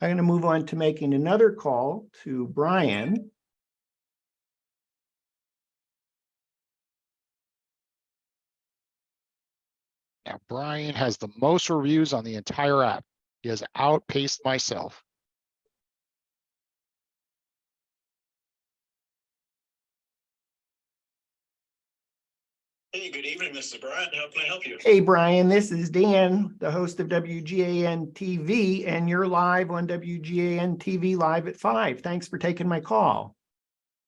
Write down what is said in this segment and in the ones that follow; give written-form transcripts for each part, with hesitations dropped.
I'm going to move on to making another call to Brian. Now, Brian has the most reviews on the entire app. He has outpaced myself. Hey, good evening, Mr. Brian. How can I help you? Hey, Brian, this is Dan, the host of WGAN-TV, and you're live on WGAN-TV Live at 5. Thanks for taking my call.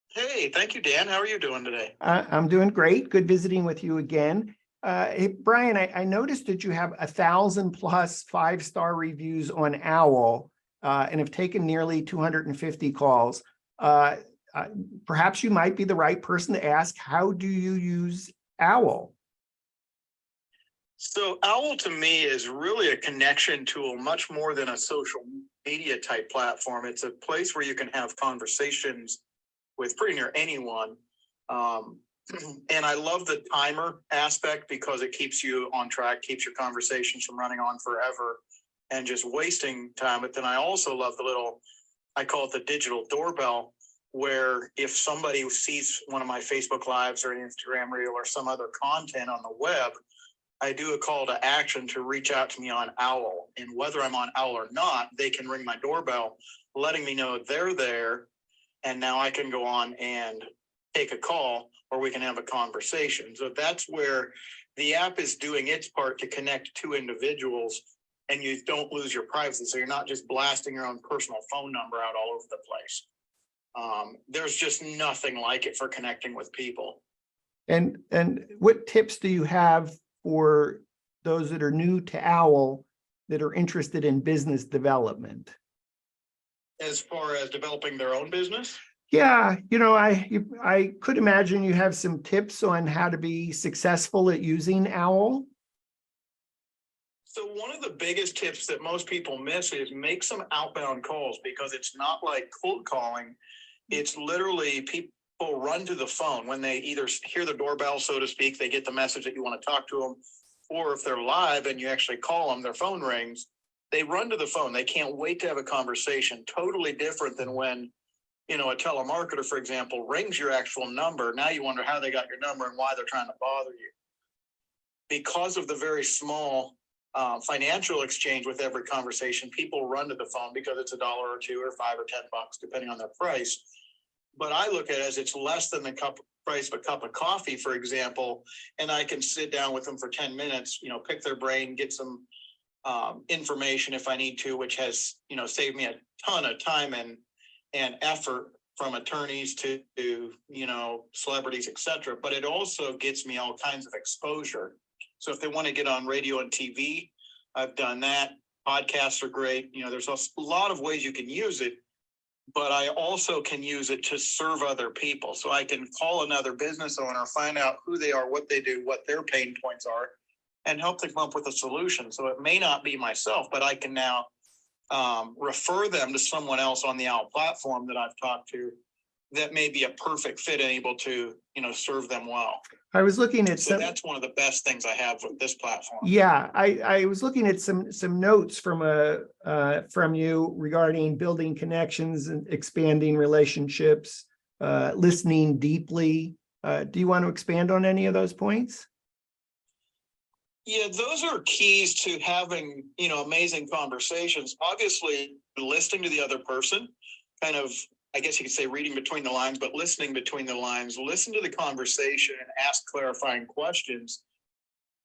Hey, thank you, Dan. How are you doing today? I'm doing great. Good visiting with you again. Hey, Brian, I noticed that you have 1,000 plus 5-star reviews on OWL and have taken nearly 250 calls. Perhaps you might be the right person to ask, how do you use OWL? So OWL to me is really a connection tool, much more than a social media type platform. It's a place where you can have conversations with pretty near anyone. And I love the timer aspect because it keeps you on track, keeps your conversations from running on forever and just wasting time. But then I also love the little, I call it the digital doorbell, where if somebody sees one of my Facebook Lives or Instagram Reel or some other content on the web, I do a call to action to reach out to me on OWL. And whether I'm on OWL or not, they can ring my doorbell, letting me know they're there. And now I can go on and take a call, or we can have a conversation. So that's where the app is doing its part to connect two individuals, and you don't lose your privacy. So you're not just blasting your own personal phone number out all over the place. There's just nothing like it for connecting with people. And what tips do you have for those that are new to OWL that are interested in business development? As far as developing their own business? Yeah, I could imagine you have some tips on how to be successful at using OWL. So one of the biggest tips that most people miss is make some outbound calls, because it's not like cold calling. It's literally people run to the phone when they either hear the doorbell, so to speak, they get the message that you want to talk to them, or if they're live and you actually call them, their phone rings, they run to the phone. They can't wait to have a conversation. Totally different than when, a telemarketer, for example, rings your actual number. Now you wonder how they got your number and why they're trying to bother you. Because of the very small financial exchange with every conversation, people run to the phone because it's $1 or $2 or $5 or $10, depending on their price. But I look at it as it's less than the price of a cup of coffee, for example, and I can sit down with them for 10 minutes, pick their brain, get some information if I need to, which has, saved me a ton of time and effort, from attorneys to celebrities, etc. But it also gets me all kinds of exposure. So if they want to get on radio and TV, I've done that. Podcasts are great. There's a lot of ways you can use it, but I also can use it to serve other people. So I can call another business owner, find out who they are, what they do, what their pain points are, and help them come up with a solution. So it may not be myself, but I can now refer them to someone else on the OWL platform that I've talked to that may be a perfect fit and able to, serve them well. I was looking at that's one of the best things I have with this platform. Yeah, I was looking at some notes from you regarding building connections and expanding relationships, listening deeply. Do you want to expand on any of those points? Yeah, those are keys to having, amazing conversations. Obviously, listening to the other person, kind of, I guess you could say reading between the lines, but listening between the lines, listen to the conversation and ask clarifying questions.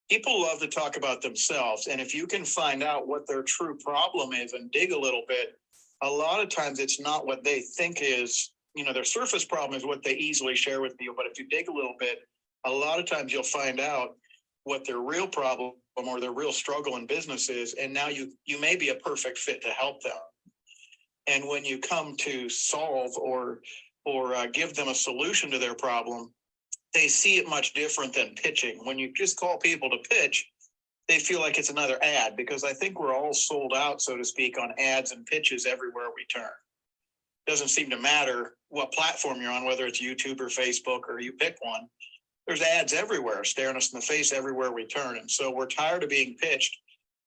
People love to talk about themselves. And if you can find out what their true problem is and dig a little bit, a lot of times it's not what they think is, their surface problem is what they easily share with you. But if you dig a little bit, a lot of times you'll find out what their real problem or their real struggle in business is. And now you may be a perfect fit to help them. And when you come to solve or give them a solution to their problem, they see it much different than pitching. When you just call people to pitch, they feel like it's another ad, because I think we're all sold out, so to speak, on ads and pitches everywhere we turn. Doesn't seem to matter what platform you're on, whether it's YouTube or Facebook or you pick one. There's ads everywhere staring us in the face everywhere we turn. And so we're tired of being pitched,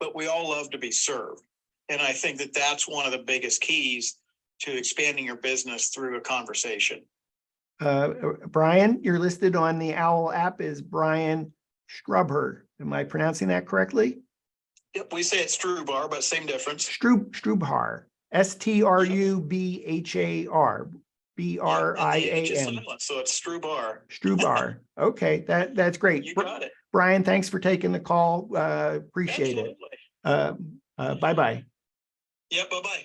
but we all love to be served. And I think that that's one of the biggest keys to expanding your business through a conversation. Brian, you're listed on the OWL app as Brian Strubher. Am I pronouncing that correctly? Yep, we say it's Strubhar, but same difference. Strubhar, Strubhar, Brian. So it's Strubhar. Strubhar. Okay, that's great. You got it. Brian, thanks for taking the call. Appreciate Absolutely. it. Bye-bye. Yeah, bye-bye.